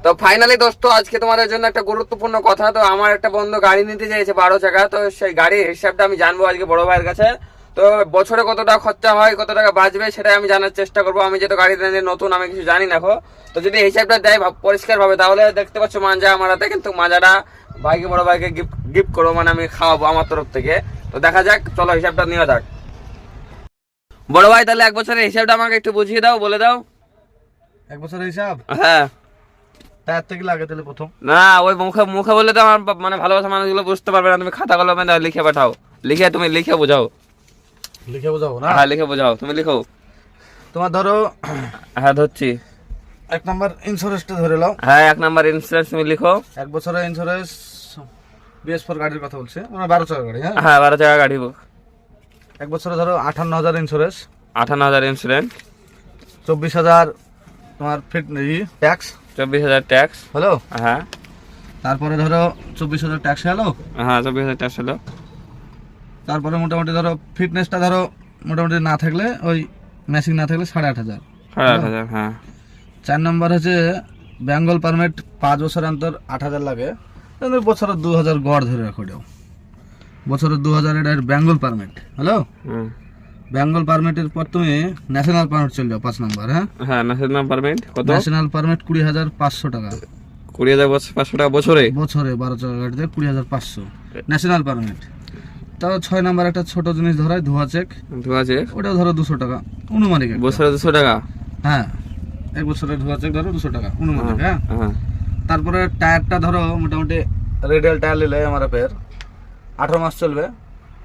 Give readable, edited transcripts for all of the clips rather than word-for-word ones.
তো ফাইনালি দোস্ত আজকে তোমাদের জন্য একটা গুরুত্বপূর্ণ কথা। তো আমার একটা বন্ধু গাড়ি নিতে চাইছে 12 চাকা, তো সেই গাড়ির হিসাবটা আমি জানবো আজকে বড় ভাইয়ের কাছে। তো বছরে কত টাকা খরচা হয়, কত টাকা বাঁচবে, সেটাই আমি জানার চেষ্টা করবো। আমি যেহেতু গাড়ি নতুন, আমি কিছু জানি না। তো যদি হিসাবটা দেয় পরিষ্কার ভাবে, তাহলে দেখতে পাচ্ছ মাজা আমার হাতে, কিন্তু মাজাটা ভাইকে বড় ভাইকে গিফট করবো, মানে আমি খাওয়াবো আমার তরফ থেকে। তো দেখা যাক, চলো হিসাবটা নেওয়া যাক। বড় ভাই তাহলে 1 বছরের হিসাবটা আমাকে একটু বুঝিয়ে দাও, বলে দাও। 1 বছরের হিসাব? হ্যাঁ। টায়ার থেকে লাগে তাহলে প্রথম? না, ওই মুখে মুখে বললে তো আমার মানে ভালোবাসা মানুষগুলো বুঝতে পারবে না। তুমি খাতা কলমে লিখে পাঠাও, তুমি লিখে বোঝাও। লিখে বোঝাবো না? হ্যাঁ লিখে বোঝাও, তুমি লিখো। তোমার ধরো, হ্যাঁ ধরছি। 1 নাম্বার ইন্স্যুরেন্সটা ধরে নাও। হ্যাঁ 1 নাম্বার ইন্স্যুরেন্স তুমি লিখো। 1 বছরের ইন্স্যুরেন্স, BS4 গাড়ির কথা বলছে, মানে 12 চাকা গাড়ি। হ্যাঁ হ্যাঁ 12 চাকা গাড়ি। 1 বছরে ধরো 58,000 ইন্স্যুরেন্স। 58,000 ইন্স্যুরেন্স। 24,000 তোমার ফিট ট্যাক্স। 24,000 ট্যাক্স। হ্যালো? হ্যাঁ। তারপরে ধরো 24,000 ট্যাক্স হলো। হ্যাঁ 24,000 ট্যাক্স হলো। তারপরে মোটামুটি ধরো ফিটনেসটা ধরো মোটামুটি না থাকলে, ওই মেশিন না থাকলে 8,500। 8,500। হ্যাঁ। 4 নম্বর হচ্ছে বেঙ্গল পারমিট, 5 বছর অন্তর 8,000 লাগে। বছরে 2,000 গড় ধরে রাখো। বছরে 2,000 এটার বেঙ্গল পারমিট। হ্যালো? বেঙ্গল পারমিটের পর তুমি ন্যাশনাল পারমিট চলে যাও 5 নম্বর। হ্যাঁ হ্যাঁ ন্যাশনাল পারমিট কত? ন্যাশনাল পারমিট 20,500 টাকা। 20,500 টাকা বছরে? বছরে 12 চাকা গাড়িতে 20,500 ন্যাশনাল পারমিট। তাও 6 নম্বর একটা ছোট জিনিস ধরায়, ধোয়া চেক। ওটাও ধরো 200 টাকা অনুমানিক। বছরে 200 টাকা? হ্যাঁ 1 বছরের ধোয়া চেক ধরো 200 টাকা অনুমানিক। হ্যাঁ। হ্যাঁ। তারপরে টায়ারটা ধরো মোটামুটি রেডিয়াল টায়ার নিলে MRF-এর 18 মাস চলবে।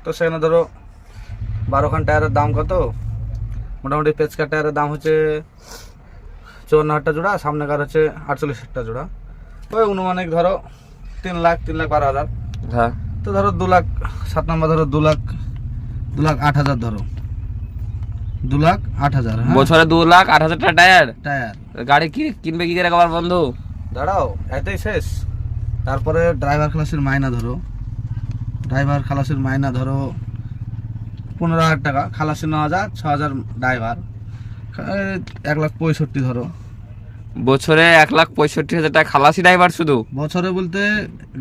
তো সেখানে ধরো 12 খান টায়ারের দাম কত? মোটামুটি পেচকার টায়ারের দাম হচ্ছে 54,000 জোড়া, সামনেকার হচ্ছে 48,000 জোড়া। ওই অনুমানিক ধরো 3,12,000। হ্যাঁ। তো ধরো 2 লাখ। 7 নম্বর ধরো 2,08,000 ধরো 2,08,000। হ্যাঁ বছরে 2,08,000 টাকা টায়ার। টায়ার গাড়ি কিনবে কি করে আমার বন্ধু? দাঁড়াও, এটাই শেষ। তারপরে ড্রাইভার খালাসির মাইনা ধরো। ড্রাইভার খালাসির মাইনা ধরো 15,000 টাকা, খালাসি 9,000, 6,000 ড্রাইভার, 1,65,000 ধরো। বছরে 1,65,000 টাকা খালাসি ড্রাইভার শুধু? বছরে বলতে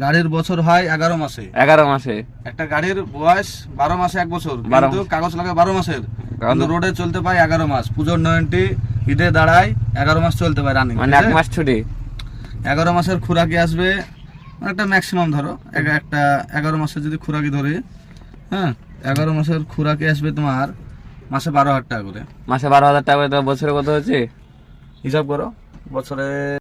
গাড়ির বছর হয় 11 মাসে। 11 মাসে? একটা গাড়ির বয়স 12 মাসে 1 বছর, কিন্তু কাগজ লাগে 12 মাসের। কিন্তু রোডে চলতে পায় 11 মাস। পুজোর 90 ঈদে দাঁড়ায় 11 মাস চলতে পায় রানিং, মানে 1 মাস ছুটি। 11 মাসের খুরাকি আসবে একটা ম্যাক্সিমাম ধরো। একটা 11 মাসের যদি খুরাকি ধরি, হ্যাঁ 11 মাসের খুরাকি আসবে তোমার মাসে 12,000 টাকা করে। মাসে 12,000 টাকা করে? বছরে কত হচ্ছে হিসাব করো বছরে।